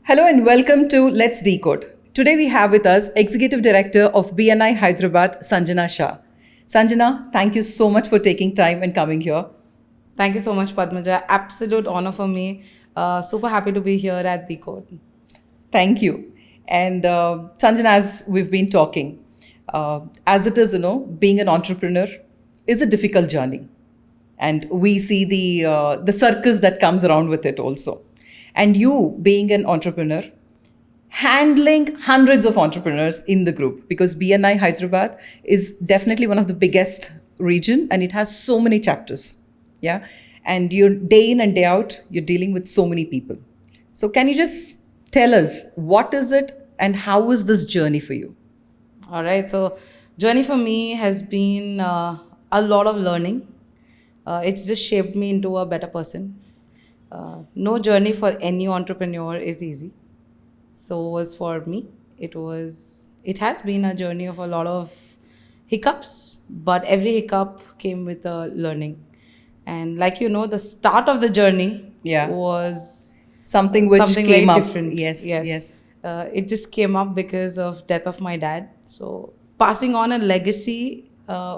Hello and welcome to Let's Decode. Today we have with us Executive Director of BNI Hyderabad, Sanjana Shah. Sanjana, thank you so much for taking time and coming here. Thank you so much, Padmaja. Absolute honor for me. Super happy to be here at Decode. Thank you. And Sanjana, as we've been talking, as it is, being an entrepreneur is a difficult journey. And we see the circus that comes around with it also. And you being an entrepreneur, handling hundreds of entrepreneurs in the group, because BNI Hyderabad is definitely one of the biggest region and it has so many chapters. Yeah. And you're day in and day out, you're dealing with so many people. So can you just tell us what is it and how is this journey for you? All right. So, journey for me has been a lot of learning. It's just shaped me into a better person. No journey for any entrepreneur is easy. So was for me. It has been a journey of a lot of hiccups, but every hiccup came with a learning. And like the start of the journey was Something which something came very up. different. Yes. It just came up because of death of my dad. So passing on a legacy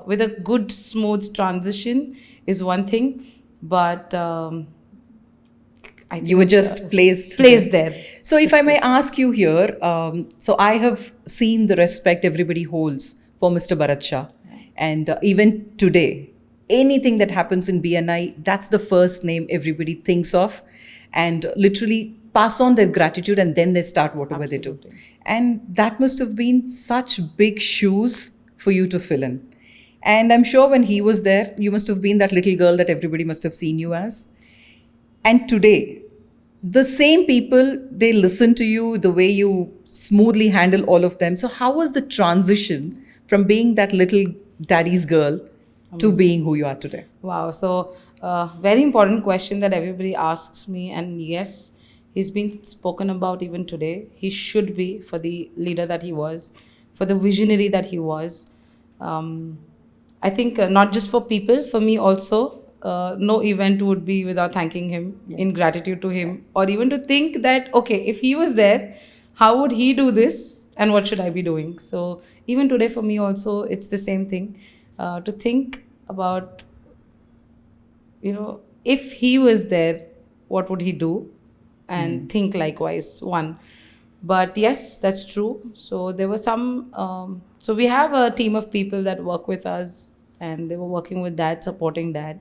with a good smooth transition is one thing, but I think You were just placed there. So if I may ask you here, so I have seen the respect everybody holds for Mr. Bharat Shah. And even today, anything that happens in BNI, that's the first name everybody thinks of and literally pass on their gratitude and then they start whatever they do. Absolutely. And that must have been such big shoes for you to fill in. And I'm sure when he was there, you must have been that little girl that everybody must have seen you as. And today, the same people, they listen to you, the way you smoothly handle all of them. So, how was the transition from being that little daddy's girl to being who you are today? Wow. So, very important question that everybody asks me. And yes, he's been spoken about even today. He should be for the leader that he was, for the visionary that he was. I think not just for people, for me also, no event would be without thanking him, in gratitude to him, or even to think that, okay, if he was there, how would he do this and what should I be doing? So, even today for me also, it's the same thing. To think about if he was there, what would he do? And think likewise, one. But yes, that's true. So there were so we have a team of people that work with us and they were working with dad, supporting dad.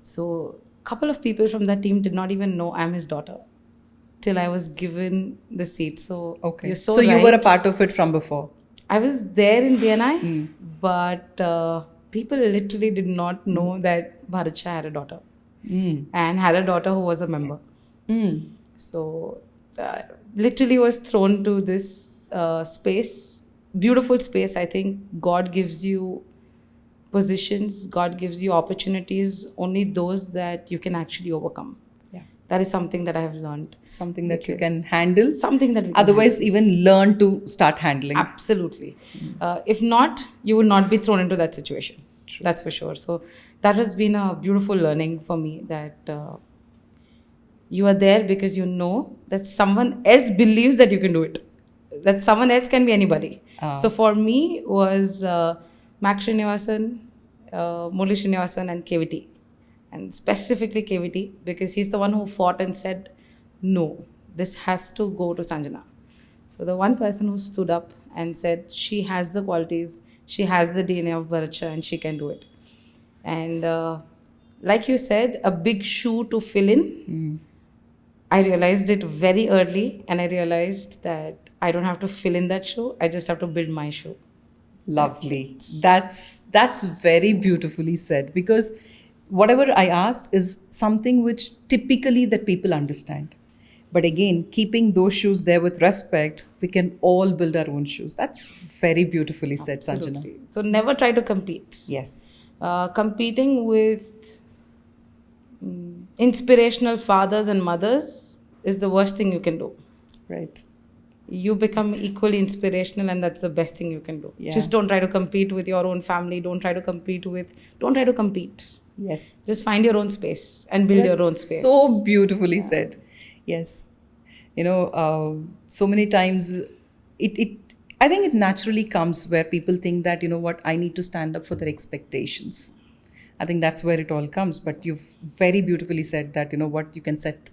So a couple of people from that team did not even know I'm his daughter till I was given the seat. So Okay. you're So, you were a right. part of it from before. I was there in BNI, but people literally did not know that Bharat Shah had a daughter and had a daughter who was a member. So, literally was thrown to this space, beautiful space. I think God gives you positions, God gives you opportunities, only those that you can actually overcome. Yeah. That is something that I have learned. Something that you Because can handle. Something that we can Otherwise, even learn to start handling. Absolutely. If not, you would not be thrown into that situation. True. That's for sure. So that has been a beautiful learning for me that you are there because you know that someone else believes that you can do it. That someone else can be anybody. So for me was Max Srinivasan, Murli Srinivasan and KVT. And specifically KVT because he's the one who fought and said, no, this has to go to Sanjana. So the one person who stood up and said she has the qualities, she has the DNA of Bharat Shah and she can do it. And like you said, a big shoe to fill in. I realized it very early and I realized that I don't have to fill in that shoe. I just have to build my shoe. Lovely. That's very beautifully said because whatever I asked is something which typically that people understand. But again, keeping those shoes there with respect, we can all build our own shoes. That's very beautifully said, Sanjana. Absolutely. So never try to compete. Yes. Competing with inspirational fathers and mothers is the worst thing you can do. Right. You become equally inspirational and that's the best thing you can do. Yeah. Just don't try to compete with your own family. Don't try to compete. Yes. Just find your own space and build your own space. So beautifully said. Yes. So many times it I think it naturally comes where people think that, what, I need to stand up for their expectations. I think that's where it all comes. But you've very beautifully said that, what, you can set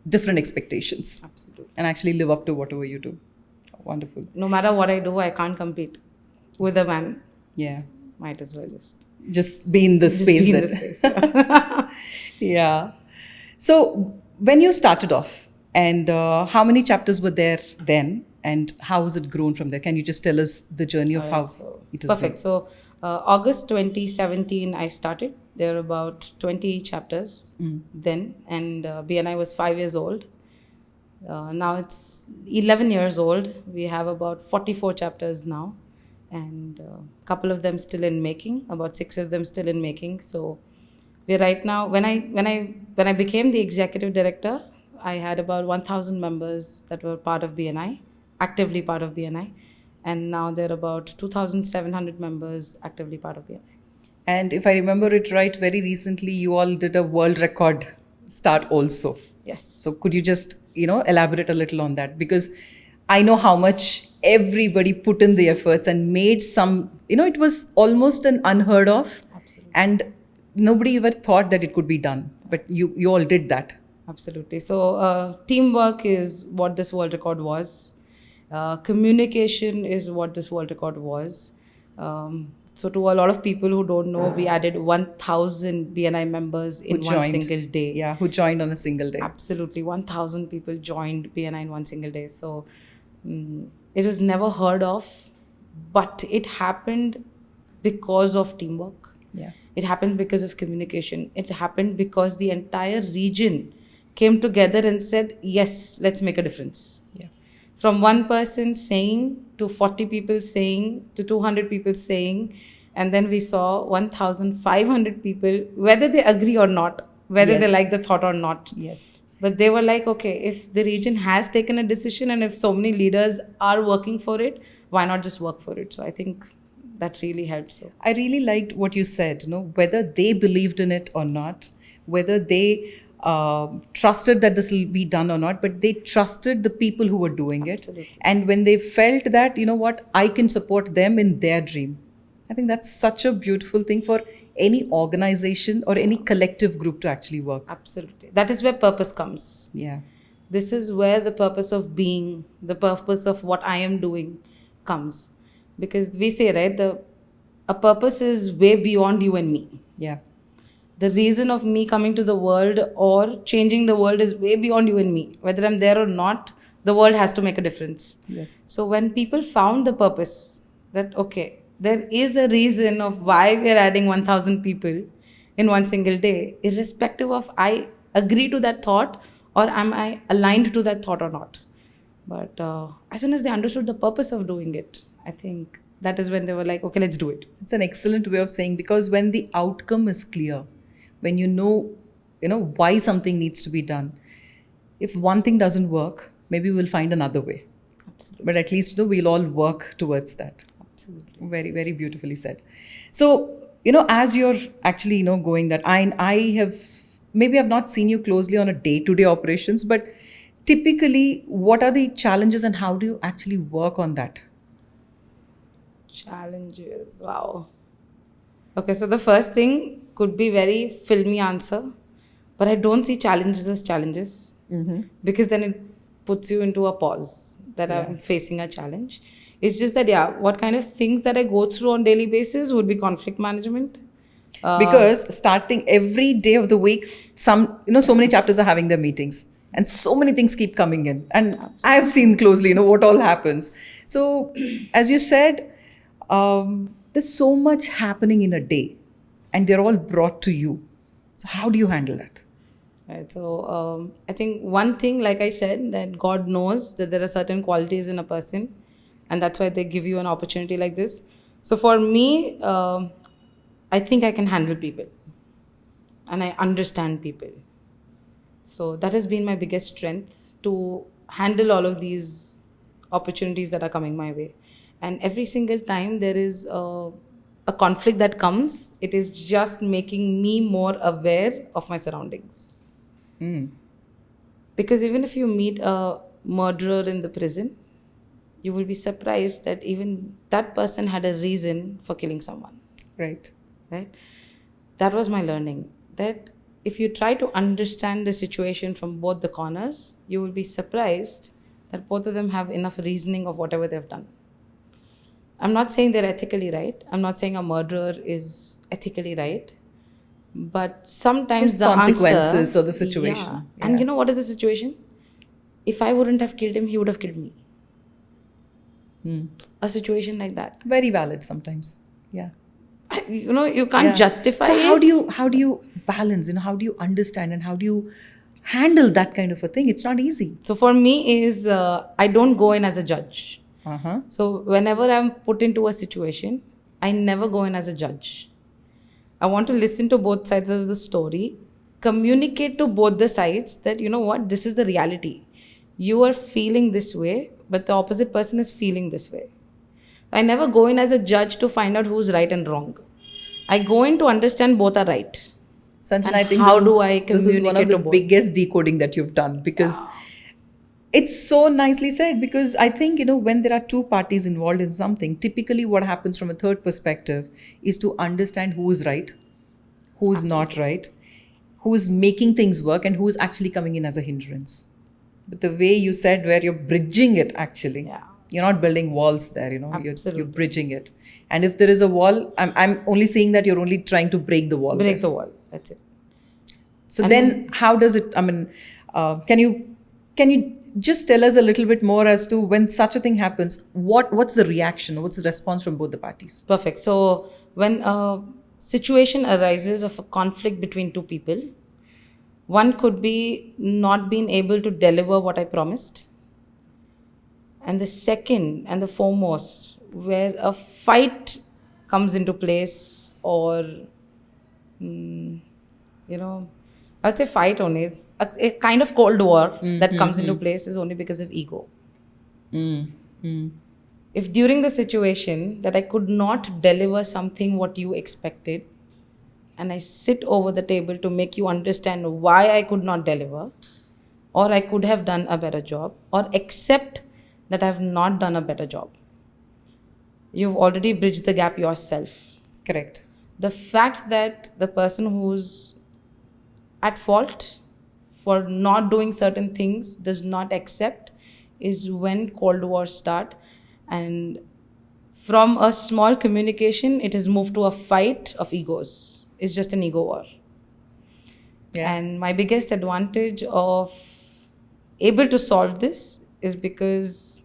different expectations Absolutely. and actually live up to whatever you do. Wonderful. No matter what I do, I can't compete with a man. Yeah. Might as well Just be in the just space be in then. the space. Yeah. Yeah. So when you started off, and how many chapters were there then, and how has it grown from there? Can you just tell us the journey of how So, it has perfect. been? So, August 2017, I started. There were about 20 chapters then, and BNI was 5 years old. Now it's 11 years old. We have about 44 chapters now, and a couple of them still in making. About 6 of them still in making. So, we're right now. When I became the executive director, I had about 1,000 members that were part of BNI, actively part of BNI, and now there are about 2,700 members actively part of BNI. And if I remember it right, very recently you all did a world record start also. Yes. So could you just, elaborate a little on that? Because I know how much everybody put in the efforts and made some, it was almost an unheard of. Absolutely. And nobody ever thought that it could be done. But you all did that. Absolutely. So, teamwork is what this world record was. Communication is what this world record was. So, to a lot of people who don't know, we added 1,000 BNI members in one single day. Yeah, who joined on a single day. Absolutely. 1,000 people joined BNI in one single day. So, it was never heard of, but it happened because of teamwork. Yeah. It happened because of communication. It happened because the entire region came together and said, yes, let's make a difference. Yeah. From one person saying to 40 people saying to 200 people saying, and then we saw 1,500 people, whether they agree or not, whether they Yes. like the thought or not. Yes. But they were like, okay, if the region has taken a decision and if so many leaders are working for it, why not just work for it? So I think that really helped. So I really liked what you said, whether they believed in it or not, whether they trusted that this will be done or not, but they trusted the people who were doing Absolutely. it. And when they felt that, what, I can support them in their dream. I think that's such a beautiful thing for any organization or any collective group to actually work. absolutely. That is where purpose comes. Yeah. This is where the purpose of being, the purpose of what I am doing comes. Because we say, right, a purpose is way beyond you and me. Yeah. The reason of me coming to the world or changing the world is way beyond you and me. Whether I'm there or not, the world has to make a difference. Yes. So when people found the purpose, that okay, there is a reason of why we're adding 1,000 people in one single day, irrespective of I agree to that thought or am I aligned to that thought or not. But as soon as they understood the purpose of doing it, I think that is when they were like, okay, let's do it. It's an excellent way of saying, because when the outcome is clear, when you know why something needs to be done, if one thing doesn't work, maybe we'll find another way. Absolutely. But at least we'll all work towards that. Absolutely. Very, very beautifully said. So, as you're actually, going that, I have, maybe I've not seen you closely on a day-to-day operations, but typically, what are the challenges and how do you actually work on that? Challenges. Wow. Okay, so the first thing could be very filmy answer, but I don't see challenges as challenges because then it puts you into a pause that I'm facing a challenge. It's just that, what kind of things that I go through on daily basis would be conflict management. Because starting every day of the week, so many chapters are having their meetings and so many things keep coming in. And I've seen closely, what all happens. So as you said, there's so much happening in a day and they're all brought to you. So how do you handle that? Right. So I think one thing, like I said, that God knows that there are certain qualities in a person, and that's why they give you an opportunity like this. So for me, I think I can handle people, and I understand people. So that has been my biggest strength, to handle all of these opportunities that are coming my way. And every single time there is a conflict that comes, it is just making me more aware of my surroundings. Because even if you meet a murderer in the prison, you will be surprised that even that person had a reason for killing someone. Right. Right? That was my learning. That if you try to understand the situation from both the corners, you will be surprised that both of them have enough reasoning of whatever they've done. I'm not saying they're ethically right. I'm not saying a murderer is ethically right. But sometimes His the consequences answer, of the situation. Yeah. And you know what is the situation? If I wouldn't have killed him, he would have killed me. A situation like that. Very valid sometimes. Yeah. You can't justify so it. how do you balance, how do you understand and how do you handle that kind of a thing? It's not easy. So for me is I don't go in as a judge. So whenever I'm put into a situation, I never go in as a judge. I want to listen to both sides of the story, communicate to both the sides that, you know what, this is the reality. You are feeling this way, but the opposite person is feeling this way. I never go in as a judge to find out who's right and wrong. I go in to understand both are right. Sanjana, And I think how this, do I is, this is one of communicate the to both? biggest decoding that you've done, because it's so nicely said. Because I think, when there are two parties involved in something, typically what happens from a third perspective is to understand who is right, who is not right, who is making things work, and who is actually coming in as a hindrance. But the way you said, where you're bridging it, actually. Yeah. You're not building walls there, you're Absolutely. bridging it. And if there is a wall, I'm only seeing that you're only trying to break the wall. Break the wall. That's it. So then how does it, can you just tell us a little bit more as to when such a thing happens, what's the reaction, what's the response from both the parties? Perfect. So when a situation arises of a conflict between two people, one could be not being able to deliver what I promised. And the second and the foremost, where a fight comes into place, or, I'd say fight only. It's a kind of Cold War that comes into place is only because of ego. If during the situation that I could not deliver something what you expected, and I sit over the table to make you understand why I could not deliver, or I could have done a better job, or accept that I have not done a better job, you've already bridged the gap yourself. Correct. The fact that the person who's at fault for not doing certain things does not accept is when Cold Wars start. And from a small communication, it has moved to a fight of egos. It's just an ego war. Yeah. And my biggest advantage of able to solve this is because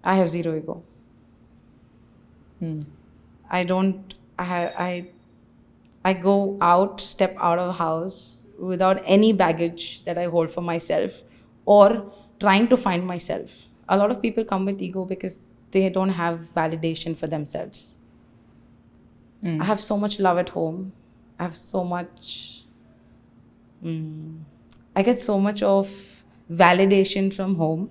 I have zero ego. I go out, step out of the house without any baggage that I hold for myself or trying to find myself. A lot of people come with ego because they don't have validation for themselves. I have so much love at home. I have so much... I get so much of validation from home,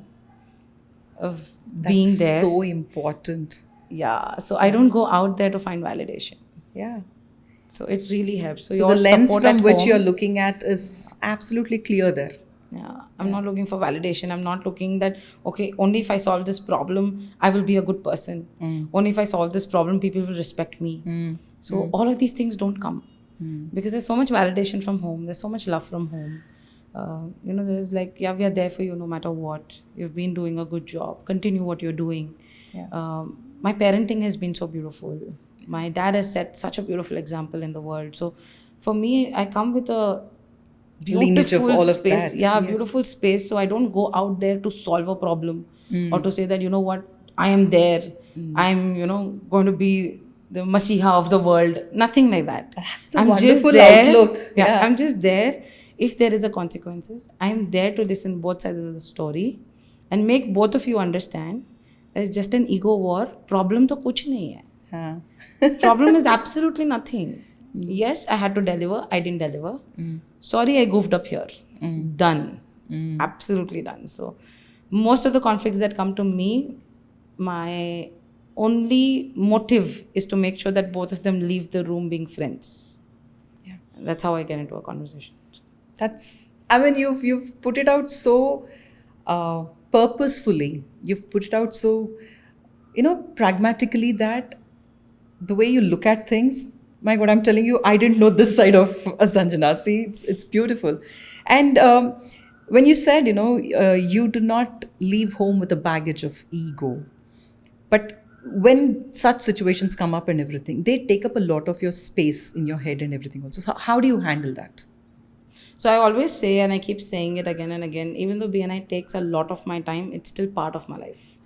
of being there. That's so important. Yeah. So I don't go out there to find validation. Yeah. So it really helps. So the lens from which you're looking at is absolutely clear there. Yeah. I'm not looking for validation. I'm not looking that, okay, only if I solve this problem, I will be a good person. Only if I solve this problem, people will respect me. So all of these things don't come. Because there's so much validation from home. There's so much love from home. There's like, yeah, we are there for you no matter what. You've been doing a good job. Continue what you're doing. Yeah. My parenting has been so beautiful. My dad has set such a beautiful example in the world. So for me, I come with a beautiful lineage of all space. of that. Yeah, Yes. beautiful space. So I don't go out there to solve a problem or to say that, you know what, I am there. I'm, going to be the Masiha of the world. Nothing like that. That's a I'm wonderful just there. outlook. Yeah, I'm just there. If there is a consequences, I'm there to listen both sides of the story and make both of you understand that it's just an ego war. Problem to kuch nahi hai. Problem is absolutely nothing. Yes, I had to deliver. I didn't deliver. Sorry, I goofed up here. Done. Absolutely done. So most of the conflicts that come to me, my only motive is to make sure that both of them leave the room being friends. Yeah. That's how I get into a conversation. You've put it out so purposefully. You've put it out so, pragmatically, that the way you look at things, my God, I'm telling you, I didn't know this side of Sanjana. See, it's beautiful. And when you said, you do not leave home with a baggage of ego, but when such situations come up and everything, they take up a lot of your space in your head and everything also. So how do you handle that? So I always say, and I keep saying it again and again, even though BNI takes a lot of my time, it's still part of my life.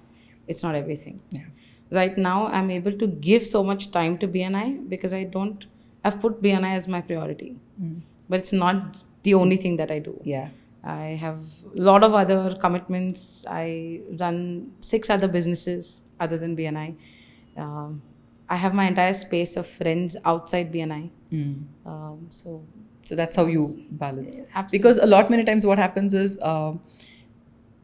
It's not everything. Yeah. Right now, I'm able to give so much time to BNI because I've put BNI as my priority. But it's not the only thing that I do. Yeah. I have a lot of other commitments. I run 6 other businesses other than BNI. I have my entire space of friends outside BNI. So that's how you balance. Absolutely. Because many times what happens is,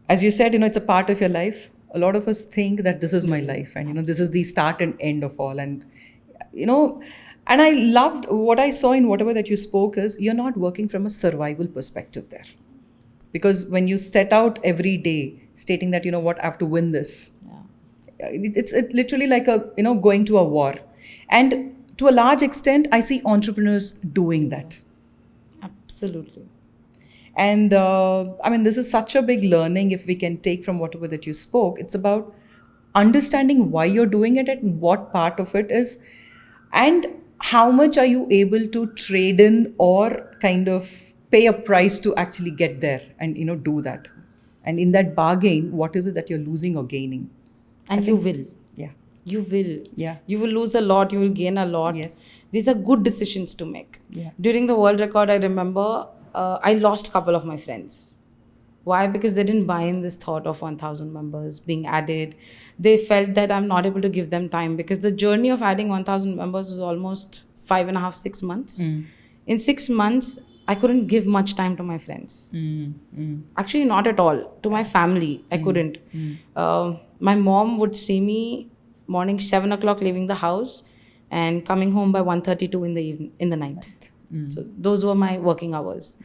as you said, it's a part of your life. A lot of us think that this is my life and, this is the start and end of all. And, and I loved what I saw in whatever that you spoke is you're not working from a survival perspective there. Because when you set out every day stating that, what, I have to win this. Yeah. It's literally like going to a war. And to a large extent, I see entrepreneurs doing that. Absolutely. And this is such a big learning if we can take from whatever that you spoke. It's about understanding why you're doing it and what part of it is, and how much are you able to trade in or kind of pay a price to actually get there and, do that. And in that bargain, what is it that you're losing or gaining? And you will. Yeah. You will. Yeah. You will lose a lot. You will gain a lot. Yes. These are good decisions to make. Yeah. During the world record, I remember I lost a couple of my friends. Why? Because they didn't buy in this thought of 1,000 members being added. They felt that I'm not able to give them time because the journey of adding 1,000 members was almost 5.5, 6 months. In 6 months, I couldn't give much time to my friends. Actually, not at all. To my family, I couldn't. My mom would see me morning 7 o'clock leaving the house and coming home by 1:32 in the night. So those were my working hours.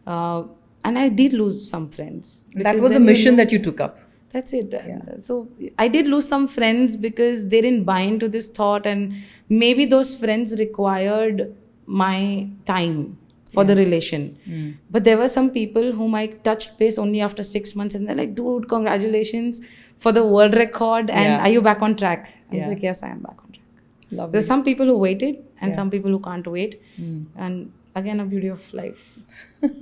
And I did lose some friends. That was a mission that you took up. That's it. Yeah. So I did lose some friends because they didn't buy into this thought, and maybe those friends required my time for the relation. But there were some people whom I touched base only after 6 months, and they're like, dude, congratulations for the world record, and are you back on track? I was like, yes, I am back on track. Lovely. There's some people who waited and some people who can't wait. And again, a beauty of life.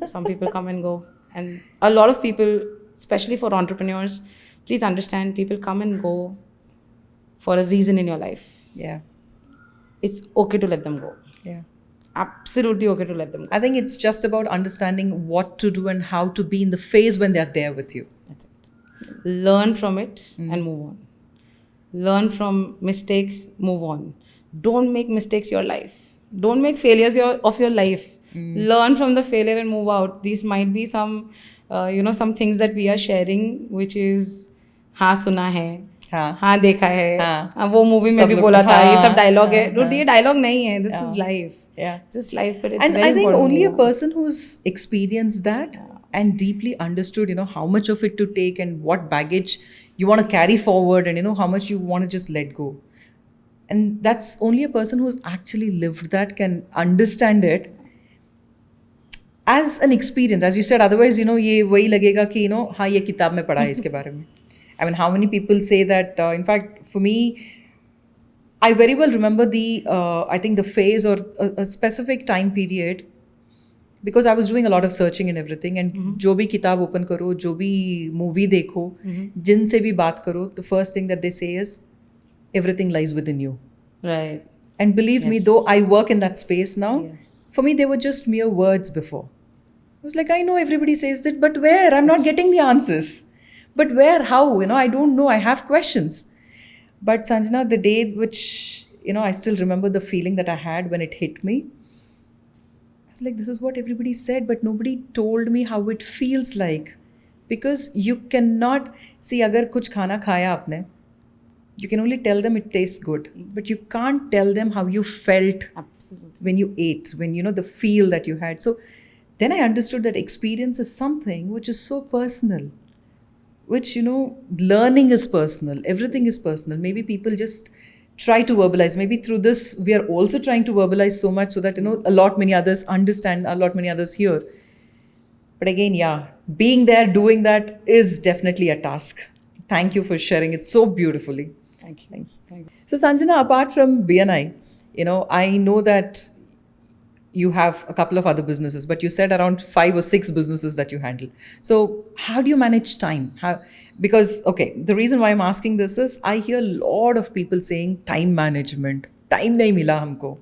Some people come and go. And a lot of people, especially for entrepreneurs, please understand, people come and go for a reason in your life. Yeah. It's okay to let them go. Yeah. Absolutely okay to let them go. I think it's just about understanding what to do and how to be in the phase when they're there with you. That's it. Learn from it and move on. Learn from mistakes, move on. Don't make mistakes your life. Don't make failures of your life. Learn from the failure and move out. These might be some, some things that we are sharing, which is, हाँ सुना है, हाँ देखा है, वो movie में भी बोला था, ये सब डायलॉग है. Dude, ये डायलॉग नहीं है. This is life. Yeah. This is life, but it's and very I think important only to a move on. person who's experienced that and deeply understood, how much of it to take and what baggage you want to carry forward and, how much you want to just let go. And that's only a person who's actually lived that can understand it as an experience. As you said, otherwise, ये वही लगेगा कि, हाँ ये किताब में पढ़ा है इसके बारे में. I mean, how many people say that, in fact, for me, I very well remember I think the phase or a specific time period, because I was doing a lot of searching and everything, and जो भी किताब open करो, जो भी movie देखो, जिनसे भी बात करो, the first thing that they say is, everything lies within you. Right. And believe me, though I work in that space now, for me, they were just mere words before. I was like, I know everybody says that, but where? I'm not getting the answers. But where? How? I don't know. I have questions. But Sanjana, the day which, I still remember the feeling that I had when it hit me. I was like, this is what everybody said, but nobody told me how it feels like. Because you cannot, see, agar kuch khana khaya aapne, you can only tell them it tastes good. But you can't tell them how you felt when you ate, when, the feel that you had. So then I understood that experience is something which is so personal. which, learning is personal, everything is personal. Maybe people just try to verbalize. Maybe through this, we are also trying to verbalize so much so that, a lot many others understand, a lot many others hear. But again, yeah, being there, doing that is definitely a task. Thank you for sharing it so beautifully. Thank you. Thanks. Thank you. So, Sanjana, apart from BNI, I know that you have a couple of other businesses, but you said around 5 or 6 businesses that you handle. So, how do you manage time? Because, okay, the reason why I'm asking this is I hear a lot of people saying time management. Time nahi mila humko.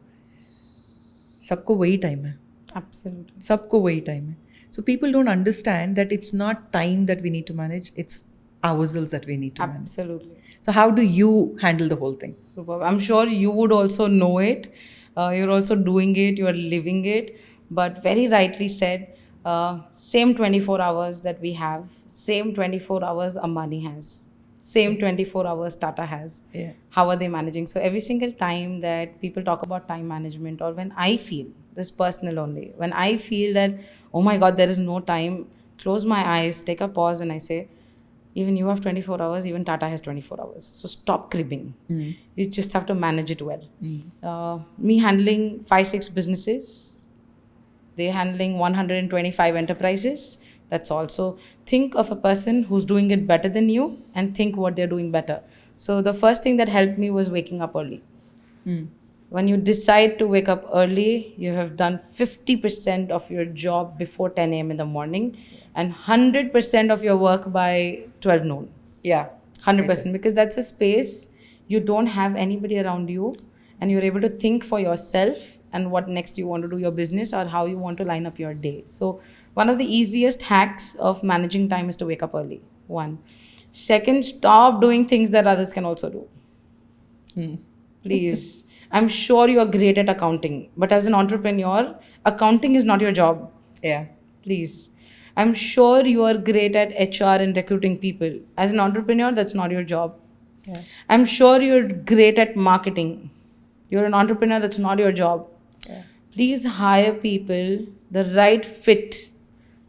सबको वही time है. Absolutely. सबको वही time है. So people don't understand that it's not time that we need to manage, it's ourselves that we need to manage. Absolutely. So how do you handle the whole thing? Superb. I'm sure you would also know it. You're also doing it, you're living it. But very rightly said, same 24 hours that we have, same 24 hours Ambani has, same 24 hours Tata has. Yeah. How are they managing? So every single time that people talk about time management, or when I feel, this personal only, when I feel that, oh my God, there is no time, close my eyes, take a pause, and I say, even you have 24 hours, even Tata has 24 hours. So stop cribbing. You just have to manage it well. Me handling 5-6 businesses, they handling 125 enterprises. That's also, think of a person who's doing it better than you and think what they're doing better. So the first thing that helped me was waking up early. When you decide to wake up early, you have done 50% of your job before 10 a.m. in the morning and 100% of your work by 12 noon. Yeah. 100%, because that's a space you don't have anybody around you and you're able to think for yourself and what next you want to do your business or how you want to line up your day. So one of the easiest hacks of managing time is to wake up early. 1. Second, stop doing things that others can also do. Please. I'm sure you are great at accounting, but as an entrepreneur, accounting is not your job. Yeah. Please. I'm sure you are great at HR and recruiting people. As an entrepreneur, that's not your job. Yeah. I'm sure you're great at marketing. You're an entrepreneur, that's not your job. Yeah. Please hire people, the right fit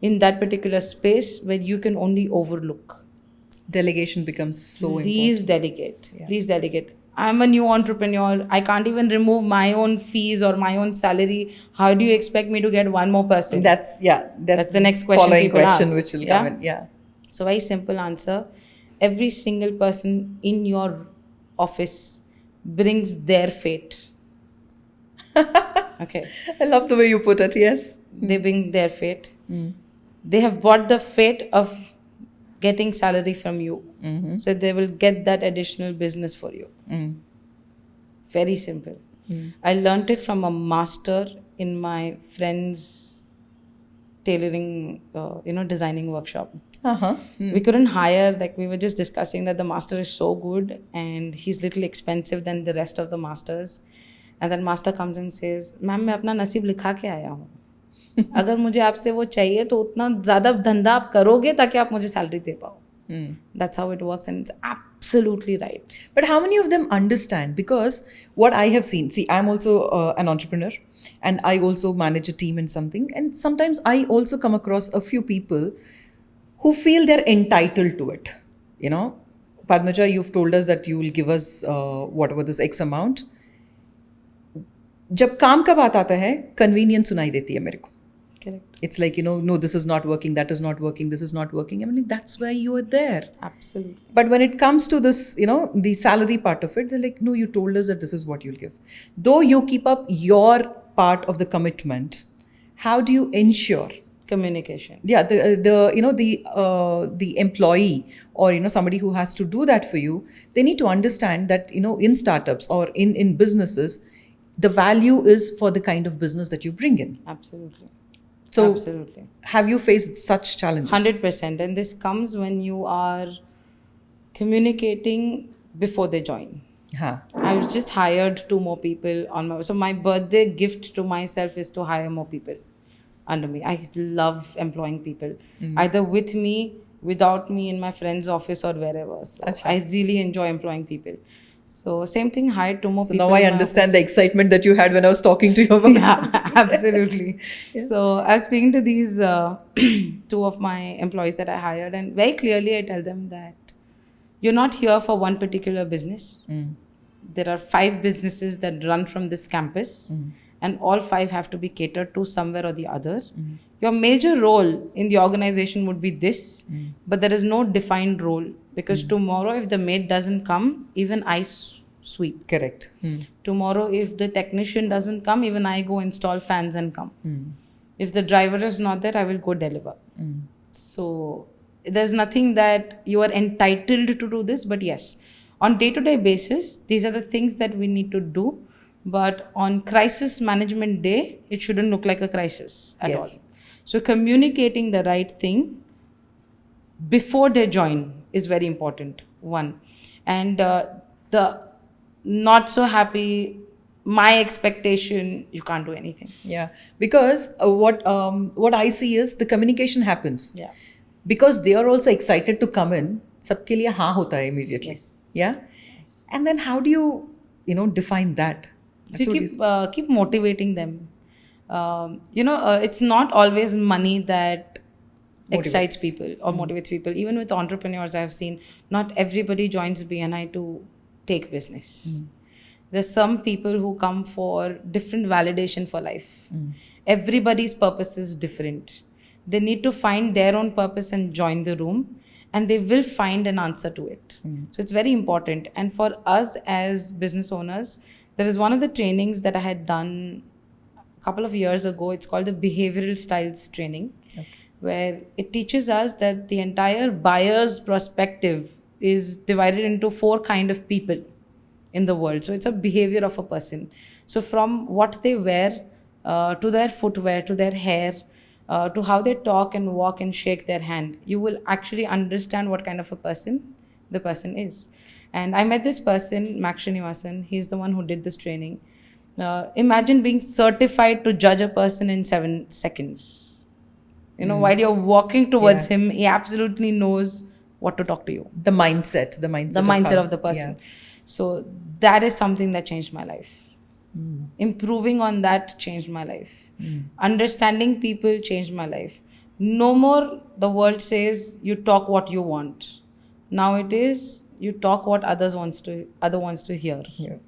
in that particular space where you can only overlook. Delegation becomes so Please important. delegate. Yeah. Please delegate. I'm a new entrepreneur. I can't even remove my own fees or my own salary. How do you expect me to get one more person? That's the next question following people question ask. which will Yeah? come in. Yeah. So very simple answer. Every single person in your office brings their fate. Okay. I love the way you put it. Yes. They bring their fate. They have bought the fate of getting salary from you. So they will get that additional business for you. Very simple. I learned it from a master in my friend's tailoring, designing workshop. We couldn't hire, like we were just discussing that the master is so good and he's little expensive than the rest of the masters. And then master comes and says, ma'am मैं अपना नसीब लिखा के आया हूँ. अगर मुझे आपसे वो चाहिए तो उतना ज़्यादा धंधा आप करोगे ताकि आप मुझे सैलरी दे पाओ. That's how it works, and it's absolutely right. But how many of them understand? Because what I have seen, see, I'm also an entrepreneur and I also manage a team in something. And sometimes I also come across a few people who feel they're entitled to it. Padmaja, you've told us that you will give us whatever this X amount. जब काम का बात आता है, convenience सुनाई देती है मेरे को. Correct. It's like, no, this is not working, that is not working, this is not working. I mean, that's why you are there. Absolutely. But when it comes to this, the salary part of it, they're like, no, you told us that this is what you'll give. Though you keep up your part of the commitment, how do you ensure? Communication. Yeah, the employee or, somebody who has to do that for you, they need to understand that, in startups or in businesses, the value is for the kind of business that you bring in. Absolutely. So, absolutely. Have you faced such challenges? 100%. And this comes when you are communicating before they join. I've just hired 2 more people so my birthday gift to myself is to hire more people under me. I love employing people, either with me, without me, in my friend's office or wherever. So I really enjoy employing people. So same thing, hired 2 more So people. now I in my understand office. the excitement that you had when I was talking to you about Yeah, absolutely. So I was speaking to these 2 of my employees that I hired, and very clearly I tell them that you're not here for one particular business. There are 5 businesses that run from this campus, and all 5 have to be catered to somewhere or the other. Your major role in the organization would be this, but there is no defined role, because tomorrow, if the maid doesn't come, even I sweep. Correct. Tomorrow, if the technician doesn't come, even I go install fans and come. If the driver is not there, I will go deliver. So there's nothing that you are entitled to do this, but yes, on day-to-day basis, these are the things that we need to do. But on crisis management day, it shouldn't look like a crisis at all. So communicating the right thing before they join is very important, one. And the not so happy, my expectation, you can't do anything. Yeah, because what I see is the communication happens. Yeah. Because they are also excited to come in. सबके लिए हाँ होता है immediately. Yes. Yeah. And then how do you define that? So you keep motivating them. It's not always money that excites Motivates. people or motivates people. Even with entrepreneurs, I have seen not everybody joins BNI to take business. There's some people who come for different validation for life. Everybody's purpose is different. They need to find their own purpose and join the room, and they will find an answer to it. So it's very important. And for us as business owners, there is one of the trainings that I had done a couple of years ago. It's called the behavioral styles training, where it teaches us that the entire buyer's perspective is divided into 4 kind of people in the world. So it's a behavior of a person. So from what they wear, to their footwear, to their hair, to how they talk and walk and shake their hand, you will actually understand what kind of a person the person is. And I met this person, Max Srinivasan. He's the one who did this training. Imagine being certified to judge a person in 7 seconds. While you're walking towards him, he absolutely knows what to talk to you. The mindset of the person. So that is something that changed my life. Improving on that changed my life. Understanding people changed my life. No more the world says you talk what you want. Now it is you talk what other wants to hear.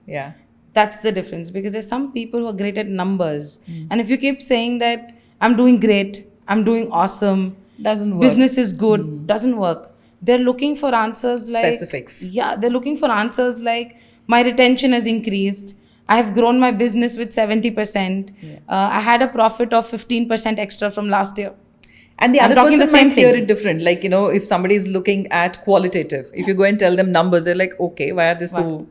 Yeah. That's the difference, because there's some people who are great at numbers. And if you keep saying that I'm doing great, I'm doing awesome, Doesn't work. business is good, doesn't work. They're looking for answers like Specifics. Yeah, they're looking for answers like my retention has increased. I have grown my business with 70%. I had a profit of 15% extra from last year. And the I'm other talking person the same might hear thing. it different. Like, if somebody is looking at qualitative, if you go and tell them numbers, they're like, okay, why are they so,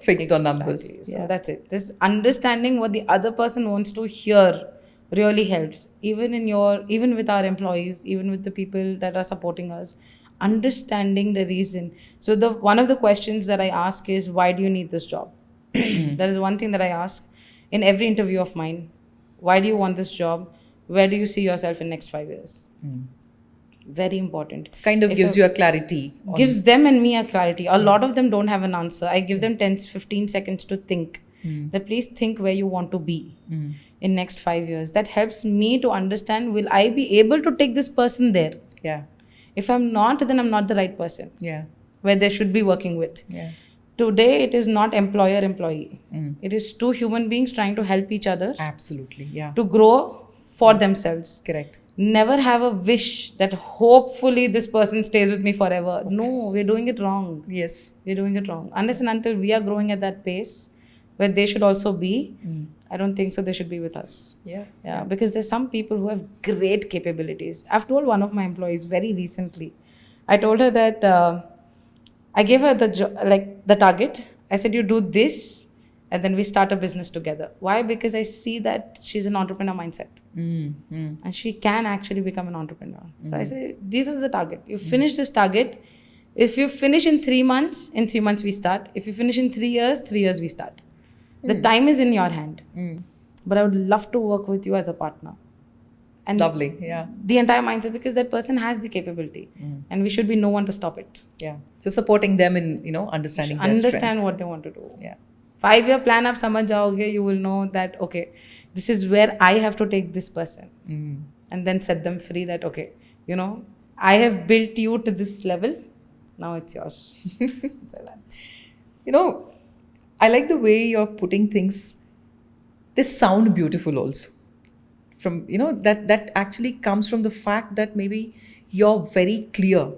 fixed on numbers? Exactly. So that's it. This understanding what the other person wants to hear really helps. Even with our employees, even with the people that are supporting us, understanding the reason. So one of the questions that I ask is, why do you need this job? That is one thing that I ask in every interview of mine. Why do you want this job? Where do you see yourself in next 5 years? Very important. It kind of gives you a clarity. Gives them and me a clarity. A lot of them don't have an answer. I give them 10-15 seconds to think. That please think where you want to be in next 5 years. That helps me to understand, will I be able to take this person there? Yeah. If I'm not, then I'm not the right person. Yeah. Where they should be working with. Yeah. Today, it is not employer-employee. It is 2 human beings trying to help each other. Absolutely. Yeah. To grow for themselves. Correct. Never have a wish that hopefully this person stays with me forever. No, we're doing it wrong. Yes. We're doing it wrong. Unless and until we are growing at that pace where they should also be, I don't think so they should be with us. Yeah. Because there's some people who have great capabilities. I've told one of my employees very recently, I told her that I gave her the target. I said, you do this and then we start a business together. Why? Because I see that she's an entrepreneur mindset. And she can actually become an entrepreneur. So I say, this is the target. You finish this target. If you finish in 3 months, in 3 months we start. If you finish in 3 years, 3 years we start. The time is in your hand. But I would love to work with you as a partner. And Lovely. Yeah. the entire mindset, because that person has the capability, and we should be no one to stop it. Yeah. So supporting them in, understanding their Understand strength. what they want to do. Yeah. 5-year plan आप समझ जाओगे, you will know that okay, this is where I have to take this person, and then set them free. That okay, I have built you to this level. Now it's yours. So that's- I like the way you're putting things. They sound beautiful also. From, that actually comes from the fact that maybe you're very clear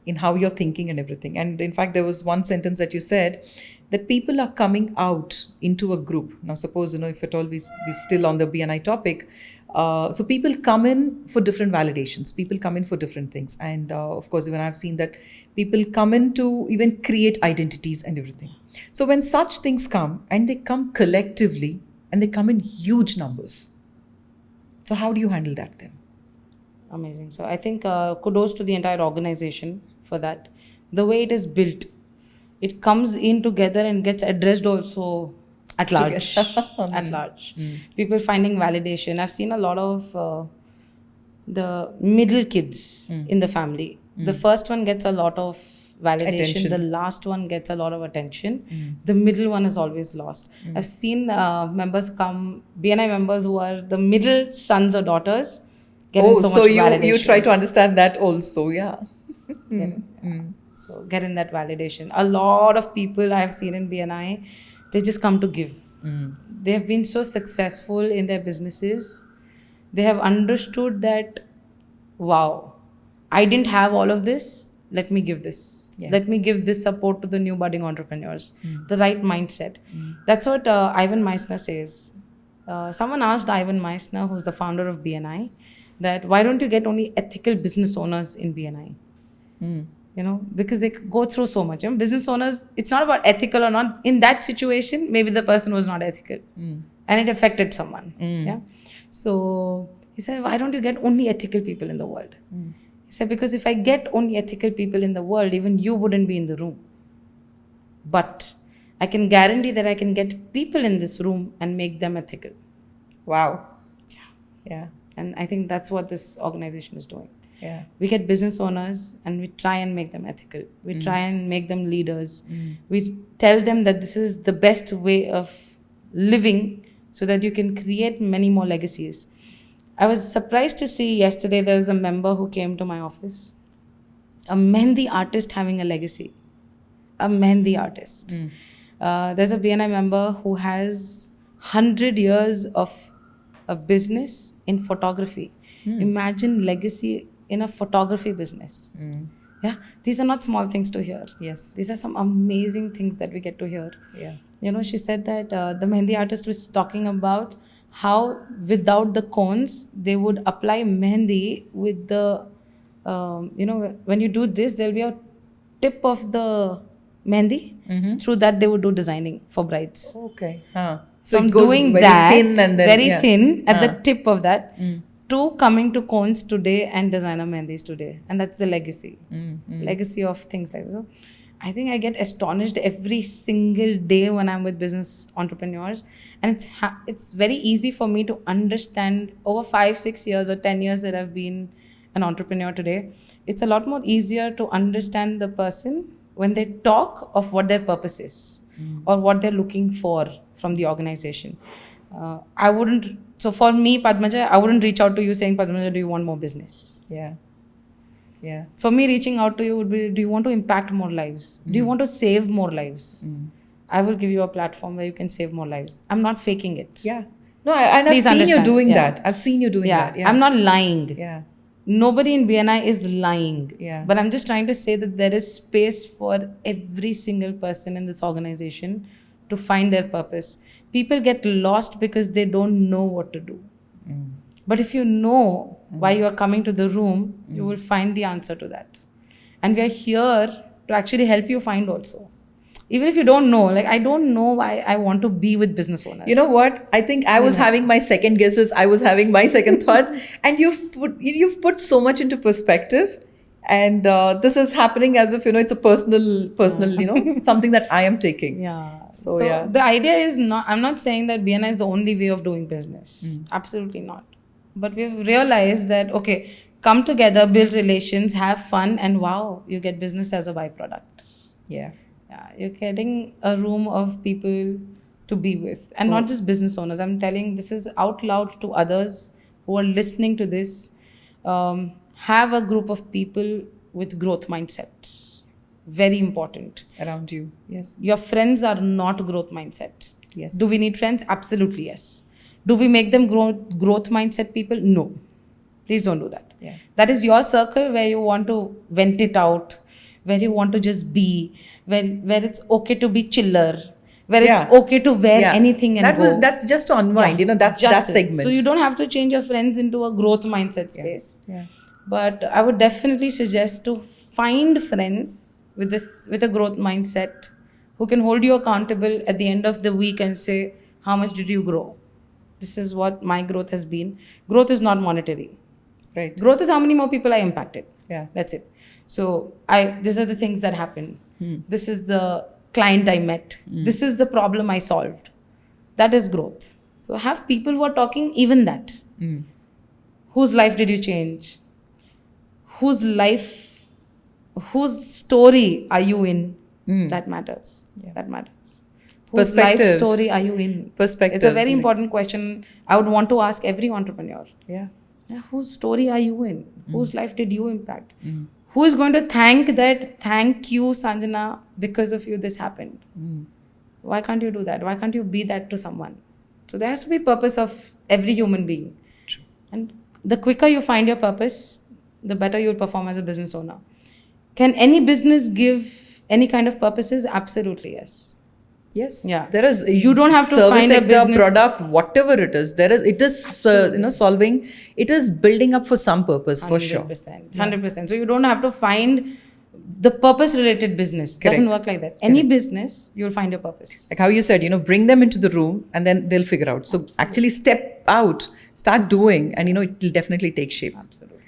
in how you're thinking and everything. And in fact, there was one sentence that you said that people are coming out into a group. Now, suppose, if at all we're still on the BNI topic, so people come in for different validations. People come in for different things. And of course, even I've seen that people come in to even create identities and everything. So when such things come, and they come collectively, and they come in huge numbers. So how do you handle that then? Amazing. So I think kudos to the entire organization for that. The way it is built, it comes in together and gets addressed also at large. At large. People finding validation. I've seen a lot of the middle kids in the family. The first one gets a lot of validation. Attention. The last one gets a lot of attention. The middle one is always lost. I've seen members come, BNI members who are the middle sons or daughters, getting so much validation. you try to understand that also, yeah. So getting that validation. A lot of people I have seen in BNI, they just come to give. They have been so successful in their businesses. They have understood that, wow, I didn't have all of this. Let me give this. Yeah. Let me give this support to the new budding entrepreneurs. The right mindset. That's what Ivan Meissner says. Someone asked Ivan Meissner, who's the founder of BNI, that why don't you get only ethical business owners in BNI? Because they go through so much. Business owners, it's not about ethical or not. In that situation, maybe the person was not ethical and it affected someone. Yeah. So he said, why don't you get only ethical people in the world? He said, because if I get only ethical people in the world, even you wouldn't be in the room. But I can guarantee that I can get people in this room and make them ethical. Wow. Yeah. And I think that's what this organization is doing. Yeah. We get business owners and we try and make them ethical. We try and make them leaders. We tell them that this is the best way of living so that you can create many more legacies. I was surprised to see yesterday there was a member who came to my office. A Mehndi artist having a legacy. A Mehndi artist. There's a BNI member who has 100 years of a business in photography. Imagine legacy in a photography business. Yeah, these are not small things to hear. Yes. These are some amazing things that we get to hear. Yeah. She said that the Mehndi artist was talking about how without the cones, they would apply Mehndi with the, when you do this, there'll be a tip of the Mehndi. Through that, they would do designing for brides. Okay. So it I'm goes doing very that thin and then very yeah. thin at the tip of that to coming to cones today and designer mehendis today, and that's the legacy. Legacy of things like that. So I think I get astonished every single day when I'm with business entrepreneurs, and it's very easy for me to understand over 5-6 years or 10 years that I've been an entrepreneur today. It's a lot more easier to understand the person when they talk of what their purpose is or what they're looking for from the organization. So for me, Padmaja, I wouldn't reach out to you saying, Padmaja, do you want more business? Yeah. For me, reaching out to you would be, do you want to impact more lives? Do you want to save more lives? I will give you a platform where you can save more lives. I'm not faking it. Yeah. No, and I've Please seen you understand. doing Yeah. that. I've seen you doing that. Yeah. I'm not lying. Yeah. Nobody in BNI is lying. Yeah. But I'm just trying to say that there is space for every single person in this organization to find their purpose. People get lost because they don't know what to do. But if you know why you are coming to the room, you will find the answer to that. And we are here to actually help you find also. Even if you don't know, like I don't know why I want to be with business owners. You know what? I think I was having my second guesses. I was having my second thoughts, and you've put so much into perspective. And this is happening as if it's a personal, something that I am taking. Yeah. So yeah. The idea is not. I'm not saying that BNI is the only way of doing business. Absolutely not. But we've realized that, okay, come together, build relations, have fun, and wow, you get business as a byproduct. Yeah. Yeah, you're getting a room of people to be with, and not just business owners. I'm telling this is out loud to others who are listening to this. Have a group of people with growth mindset. Very important. Around you. Yes. Your friends are not growth mindset. Yes. Do we need friends? Absolutely yes. Do we make them growth mindset people? No. Please don't do that. Yeah. That is your circle where you want to vent it out, where you want to just be, where it's okay to be chiller, where it's okay to wear anything and that's just to unwind. That's that segment. So you don't have to change your friends into a growth mindset space. Yeah. But I would definitely suggest to find friends with a growth mindset who can hold you accountable at the end of the week and say, how much did you grow? This is what my growth has been. Growth is not monetary. Right. Growth is how many more people I impacted. Yeah. That's it. So these are the things that happen. This is the client I met. This is the problem I solved. That is growth. So have people who are talking even that. Whose life did you change? Whose story are you in? That matters. Yeah. That matters. Whose life story are you in? Perspectives. It's a very important question I would want to ask every entrepreneur. Yeah. Whose story are you in? Whose life did you impact? Who is going to thank you, Sanjana, because of you this happened? Why can't you do that? Why can't you be that to someone? So there has to be purpose of every human being. True. And the quicker you find your purpose, the better you'll perform as a business owner. Can any business give any kind of purposes? Absolutely, yes. Yes. Yeah. There is. You don't have to service find a sector, business product, whatever it is. It is solving. It is building up for some purpose, for sure. 100%. So you don't have to find the purpose-related business. Correct. Doesn't work like that. Any business, you'll find your purpose. Like how you said, bring them into the room and then they'll figure out. So actually step out, start doing, and it will definitely take shape. Absolutely.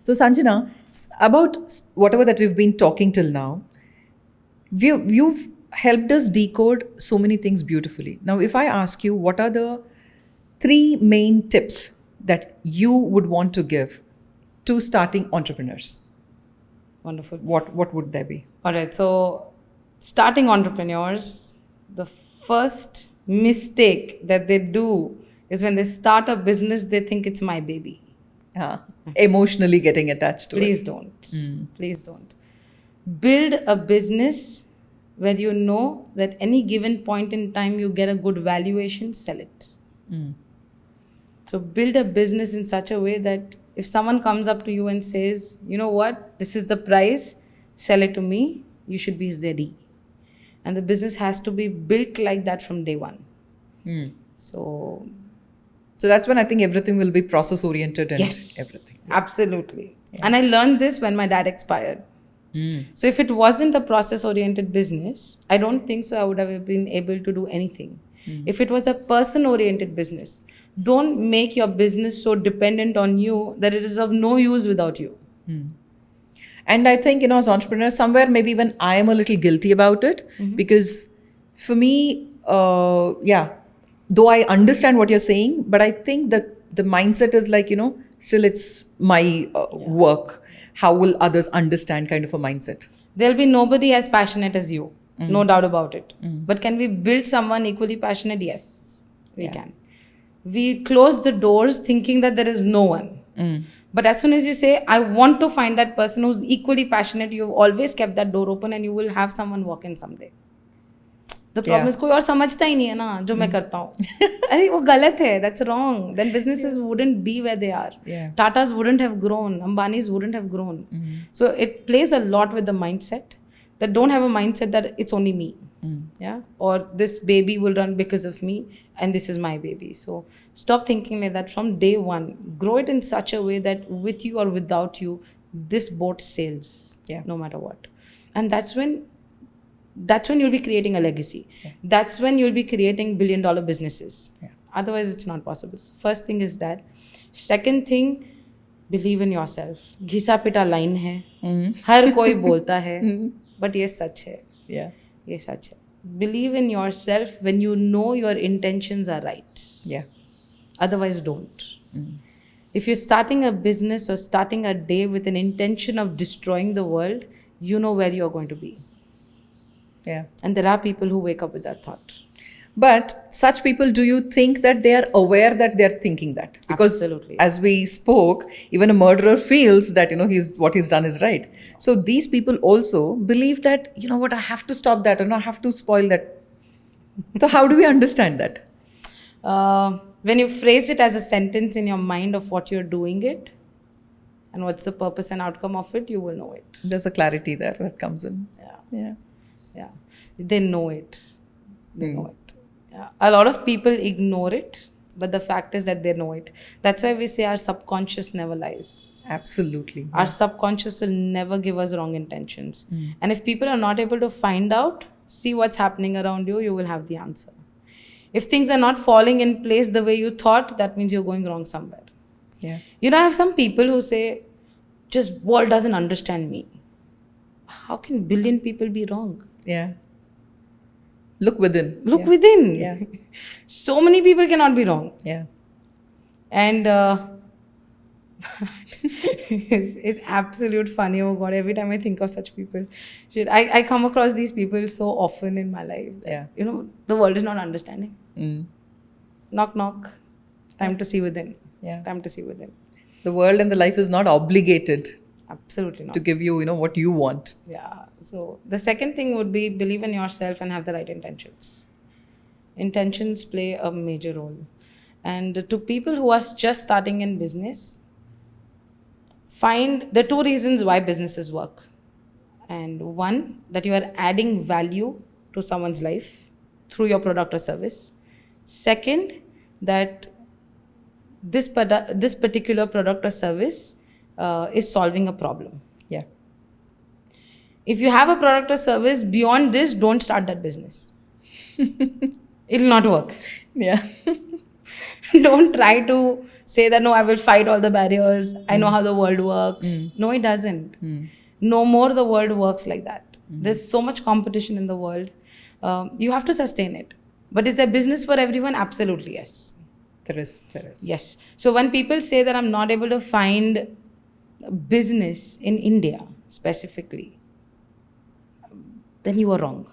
So Sanjana, about whatever that we've been talking till now, you've helped us decode so many things beautifully. Now, if I ask you, what are the 3 main tips that you would want to give to starting entrepreneurs? Wonderful. What would they be? All right. So starting entrepreneurs, the first mistake that they do is when they start a business, they think it's my baby. Emotionally getting attached to Please it. don't. Please don't. Build a business where you know that any given point in time you get a good valuation, sell it. So build a business in such a way that if someone comes up to you and says, you know what, this is the price, sell it to me, you should be ready. And the business has to be built like that from day one. So that's when I think everything will be process oriented and yes, everything. Absolutely. Yeah. And I learned this when my dad expired. So if it wasn't a process oriented business, I don't think so I would have been able to do anything. If it was a person oriented business, don't make your business so dependent on you that it is of no use without you. And I think, as entrepreneurs, somewhere maybe even I am a little guilty about it, because for me, though I understand what you're saying, but I think that the mindset is like, still it's my work. How will others understand kind of a mindset? There'll be nobody as passionate as you. No doubt about it. But can we build someone equally passionate? Yes, we can. We close the doors thinking that there is no one. But as soon as you say, I want to find that person who's equally passionate, you've always kept that door open and you will have someone walk in someday. The problem is कोई और समझता ही नहीं है ना जो मैं करता हूँ. अरे वो गलत है. That's wrong. Then businesses wouldn't be where they are. Tatas wouldn't have grown. Ambanis wouldn't have grown. So it plays a lot with the mindset. That don't have a mindset that it's only me. Or this baby will run because of me and this is my baby. So stop thinking like that from day one. Grow it in such a way that with you or without you, this boat sails no matter what. And that's when you'll be creating a legacy. That's when you'll be creating billion-dollar businesses. Otherwise, it's not possible. First thing is that. Second thing, believe in yourself. घिसा पिटा line है. हर कोई बोलता है. But ये सच है. ये सच है. Believe in yourself when you know your intentions are right. Otherwise, don't. If you're starting a business or starting a day with an intention of destroying the world, you know where you're going to be. Yeah. And there are people who wake up with that thought. But such people, do you think that they are aware that they're thinking that? Because Absolutely. as we spoke, even a murderer feels that, what he's done is right. So these people also believe that, I have to stop that, I have to spoil that. So how do we understand that? When you phrase it as a sentence in your mind of what you're doing it and what's the purpose and outcome of it, you will know it. There's a clarity there that comes in. Yeah. They know it. They know it. Yeah. A lot of people ignore it, but the fact is that they know it. That's why we say our subconscious never lies. Absolutely. Our subconscious will never give us wrong intentions. And if people are not able to find out, see what's happening around you, you will have the answer. If things are not falling in place the way you thought, that means you're going wrong somewhere. Yeah. I have some people who say, just world doesn't understand me. How can billion people be wrong? Yeah. Look within. Look within. Yeah. So many people cannot be wrong. Yeah. And it's absolute funny. Oh God, every time I think of such people. I come across these people so often in my life. Yeah. The world is not understanding. Knock, knock. Time to see within. Yeah. Time to see within. The world and the life is not obligated Absolutely not. to give you, what you want. Yeah. So the second thing would be believe in yourself and have the right intentions. Intentions play a major role. And to people who are just starting in business, find the two reasons why businesses work. And one, that you are adding value to someone's life through your product or service. Second, that this particular product or service is solving a problem. Yeah. If you have a product or service beyond this, don't start that business. It will not work. Yeah. Don't try to say that, no, I will fight all the barriers. I know how the world works. No, it doesn't. No more the world works like that. There's so much competition in the world. You have to sustain it. But is there business for everyone? Absolutely, yes. There is. Yes. So when people say that I'm not able to find business in India specifically, then you are wrong.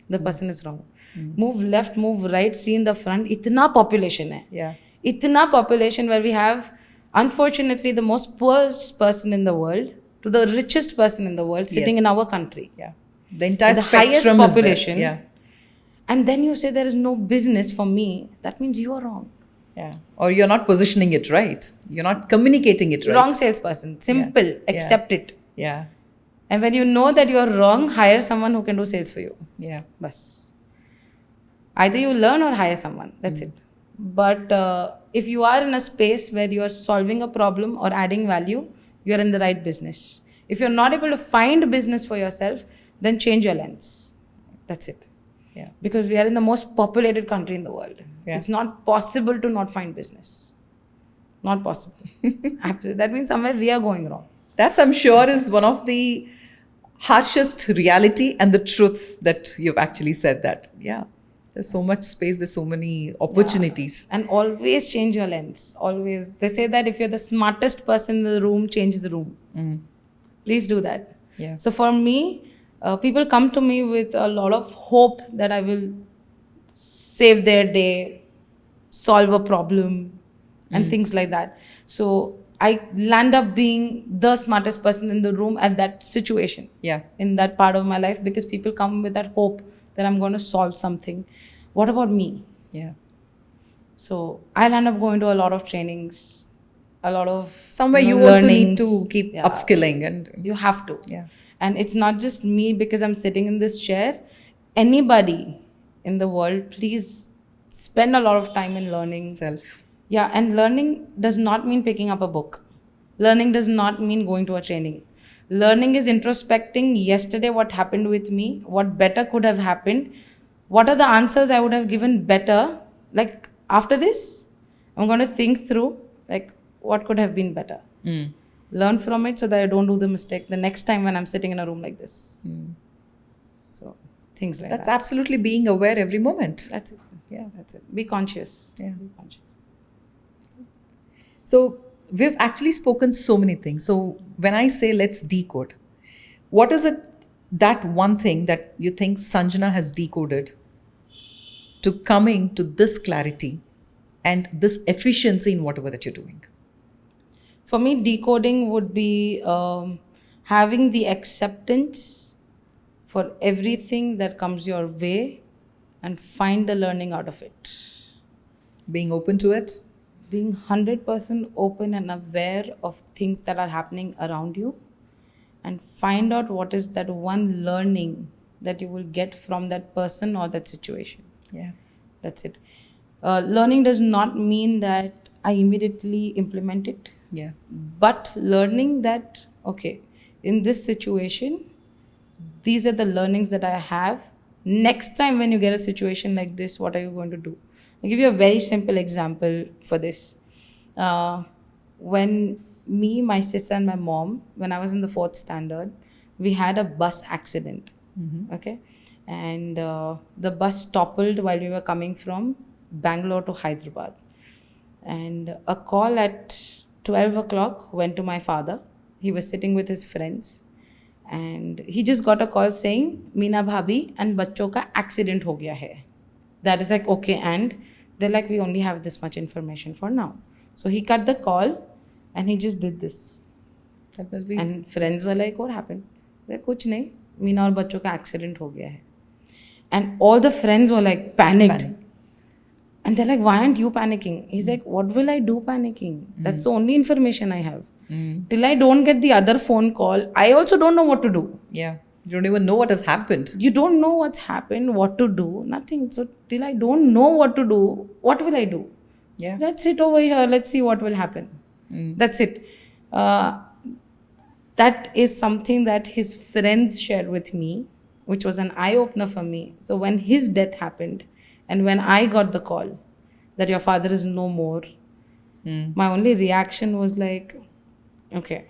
The person is wrong. Move left, move right, see in the front. Itna population hai. Yeah. Itna population where we have, unfortunately, the most poorest person in the world to the richest person in the world sitting in our country. Yeah. The entire The spectrum highest is population. there. Yeah. And then you say there is no business for me. That means you are wrong. Yeah. Or you're not positioning it right. You're not communicating it right. Wrong salesperson. Simple. Accept it. Yeah. And when you know that you are wrong, hire someone who can do sales for you. Yeah. Bas. Either you learn or hire someone. That's it. But if you are in a space where you are solving a problem or adding value, you are in the right business. If you're not able to find business for yourself, then change your lens. That's it. Yeah. Because we are in the most populated country in the world. Yeah. It's not possible to not find business. Not possible. Absolutely. That means somewhere we are going wrong. That's, I'm sure, is one of the harshest reality and the truth that you've actually said that. Yeah. There's so much space, there's so many opportunities. And always change your lens. Always. They say that if you're the smartest person in the room, change the room. Please do that. Yeah. So for me, people come to me with a lot of hope that I will save their day, solve a problem, and things like that. So I land up being the smartest person in the room at that situation. Yeah. In that part of my life, because people come with that hope that I'm going to solve something. What about me? Yeah. So I'll end up going to a lot of trainings, a lot of Somewhere you also need learnings. to keep upskilling and You have to. yeah. And it's not just me because I'm sitting in this chair. Anybody in the world, please spend a lot of time in learning. Self. Yeah, and learning does not mean picking up a book. Learning does not mean going to a training. Learning is introspecting yesterday what happened with me, what better could have happened, what are the answers I would have given better. Like after this, I'm going to think through like what could have been better. Learn from it so that I don't do the mistake the next time when I'm sitting in a room like this. So things like That's that. absolutely being aware every moment. That's it. Yeah. That's it. Be conscious. Yeah. Be conscious. So we've actually spoken so many things. So when I say let's decode, what is it, that one thing that you think Sanjana has decoded to coming to this clarity and this efficiency in whatever that you're doing? For me, decoding would be having the acceptance for everything that comes your way and find the learning out of it. Being open to it? Being 100% open and aware of things that are happening around you, and find out what is that one learning that you will get from that person or that situation. Yeah. That's it. Learning does not mean that I immediately implement it. Yeah. But learning that, okay, in this situation, these are the learnings that I have. Next time when you get a situation like this, what are you going to do? I'll give you a very simple example for this. When me, my sister, and my mom, when I was in the 4th standard, we had a bus accident. Okay. And the bus toppled while we were coming from Bangalore to Hyderabad. And a call at 12 o'clock went to my father. He was sitting with his friends. And he just got a call saying, Meena Bhabhi and bachcho ka accident ho gaya hai. That is like, okay, and they're like, we only have this much information for now. So he cut the call and he just did this. That must be. And friends were like, what happened? They're like, kuch nahi, Meena aur bachcho ka accident ho gaya hai. And all the friends were like panicked. And they're like, why aren't you panicking? He's like, what will I do panicking? That's the only information I have. Till I don't get the other phone call, I also don't know what to do. Yeah. You don't even know what has happened. You don't know what's happened, what to do, nothing. So till I don't know what to do, what will I do? Yeah. Let's sit over here, let's see what will happen. That's it. That is something that his friends shared with me, which was an eye-opener for me. So when his death happened, and when I got the call that your father is no more, my only reaction was like, okay,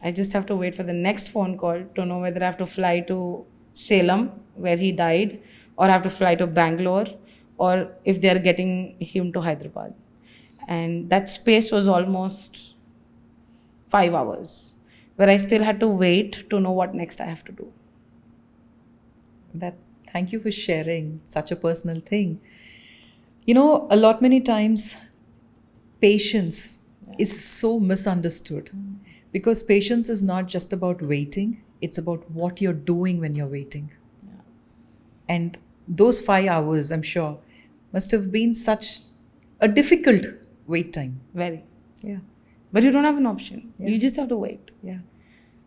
I just have to wait for the next phone call to know whether I have to fly to Salem, where he died, or I have to fly to Bangalore, or if they're getting him to Hyderabad. And that space was almost 5 hours, where I still had to wait to know what next I have to do. Thank you for sharing such a personal thing. You know, a lot many times patience is so misunderstood, because patience is not just about waiting, it's about what you're doing when you're waiting. And those 5 hours, I'm sure, must have been such a difficult wait time. Very. Yeah. But you don't have an option. Yeah. You just have to wait. Yeah.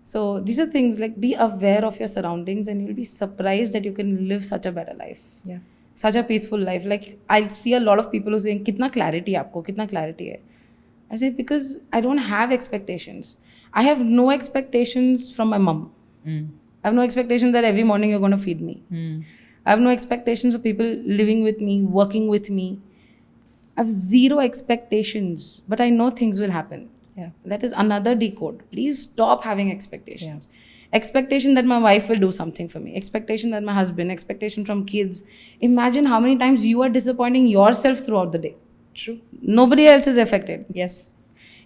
So these are things like, be aware of your surroundings and you'll be surprised that you can live such a better life. Yeah. Such a peaceful life. Like, I see a lot of people who saying, kitna clarity aapko, kitna clarity hai. I say, because I don't have expectations. I have no expectations from my mom. I have no expectations that every morning you're going to feed me. I have no expectations of people living with me, working with me. I have zero expectations, but I know things will happen. Yeah. That is another decode. Please stop having expectations. Expectation that my wife will do something for me. Expectation that my husband, expectation from kids. Imagine how many times you are disappointing yourself throughout the day. True. Nobody else is affected. Yes.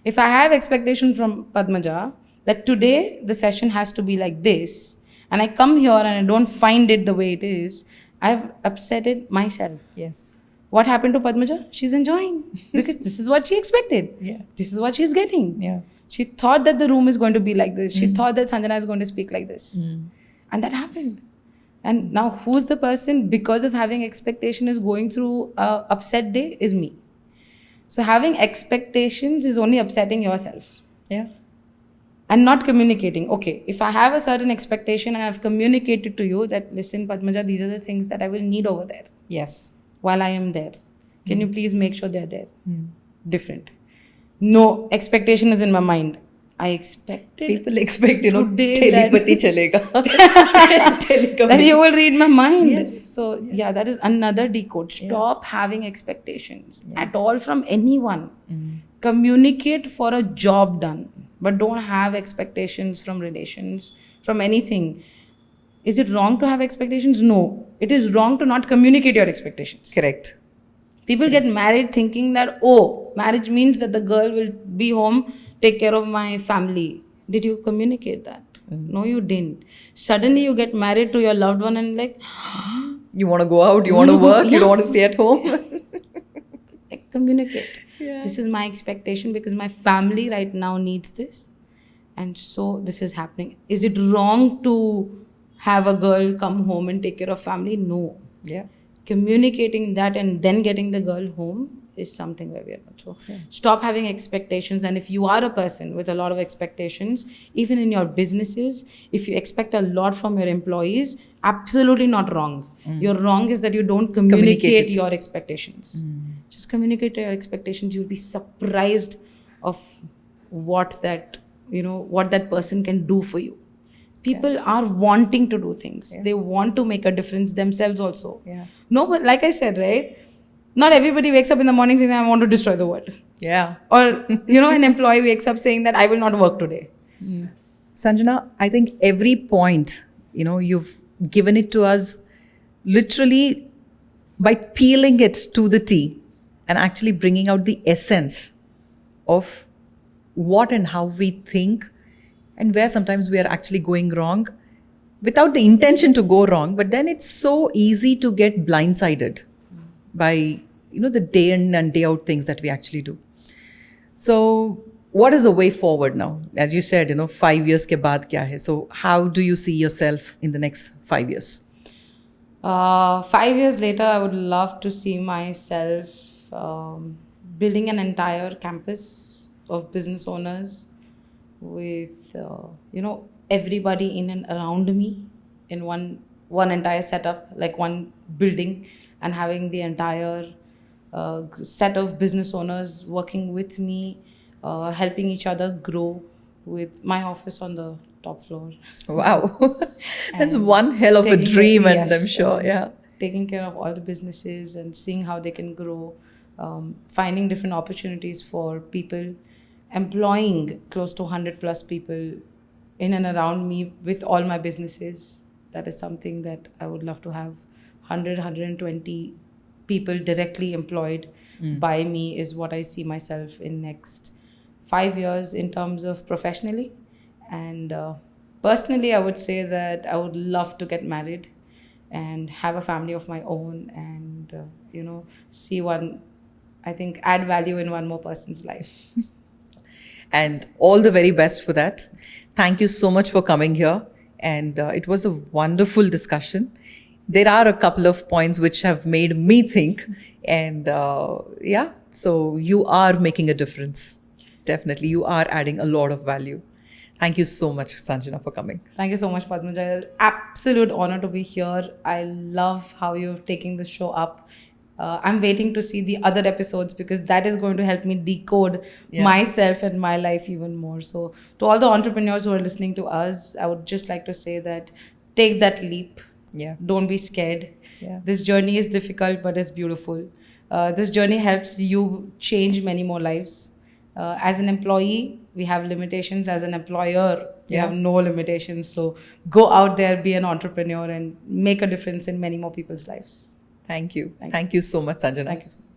If I have expectation from Padmaja that today the session has to be like this, and I come here and I don't find it the way it is, I've upset it myself. Yes. What happened to Padmaja? She's enjoying because this is what she expected. Yeah. This is what she's getting. Yeah. She thought that the room is going to be like this. She thought that Sanjana is going to speak like this. And that happened. And now who's the person, because of having expectation, is going through a upset day is me. So having expectations is only upsetting yourself. Yeah. And not communicating. Okay, if I have a certain expectation and I've communicated to you that, listen, Padmaja, these are the things that I will need over there. Yes. While I am there. Can you please make sure they're there? Different. No, expectation is in my mind. I expected. People expect, today telepathy chalega. That you will read my mind. Yes. So, yeah, that is another decode. Stop having expectations at all from anyone. Communicate for a job done. But don't have expectations from relations, from anything. Is it wrong to have expectations? No. It is wrong to not communicate your expectations. Correct. People get married thinking that, marriage means that the girl will be home, take care of my family. Did you communicate that? No, you didn't. Suddenly you get married to your loved one and like, You want to go out, you want to work, you Yeah. don't want to stay at home. like communicate. Yeah. This is my expectation because my family right now needs this. And so this is happening. Is it wrong to have a girl come home and take care of family? No. Yeah. Communicating that and then getting the girl home is something where we are not. So stop having expectations. And if you are a person with a lot of expectations, even in your businesses, if you expect a lot from your employees, absolutely not wrong. Your wrong is that you don't communicate it. your expectations. Just communicate your expectations. You'll be surprised of what that person can do for you. People are wanting to do things. They want to make a difference themselves also. Yeah. No, but like I said, right? Not everybody wakes up in the morning saying, I want to destroy the world. Yeah. Or, an employee wakes up saying that I will not work today. Sanjana, I think every point, you've given it to us literally by peeling it to the T and actually bringing out the essence of what and how we think and where sometimes we are actually going wrong without the intention to go wrong. But then it's so easy to get blindsided by, the day in and day out things that we actually do. So what is the way forward now? As you said, 5 years ke baad kya hai? So how do you see yourself in the next 5 years? 5 years later, I would love to see myself building an entire campus of business owners with, everybody in and around me in one entire setup, like one building, and having the entire set of business owners working with me, helping each other grow, with my office on the top floor. Wow. That's And one hell of a taking dream, care- and I'm yes, sure. and Yeah. taking care of all the businesses and seeing how they can grow, finding different opportunities for people, employing close to 100 plus people in and around me with all my businesses. That is something that I would love to have. 120 people directly employed by me is what I see myself in next 5 years in terms of professionally. And personally, I would say that I would love to get married and have a family of my own and, see add value in one more person's life. And all the very best for that. Thank you so much for coming here. And it was a wonderful discussion. There are a couple of points which have made me think. And so you are making a difference. Definitely, you are adding a lot of value. Thank you so much, Sanjana, for coming. Thank you so much, Padmaja. It's absolute honor to be here. I love how you're taking the show up. I'm waiting to see the other episodes because that is going to help me decode myself and my life even more. So to all the entrepreneurs who are listening to us, I would just like to say that take that leap. Yeah. Don't be scared. Yeah. This journey is difficult, but it's beautiful. This journey helps you change many more lives. As an employee, we have limitations. As an employer, we have no limitations. So go out there, be an entrepreneur, and make a difference in many more people's lives. Thank you. Thank you so much, Sanjana. Thank you so much.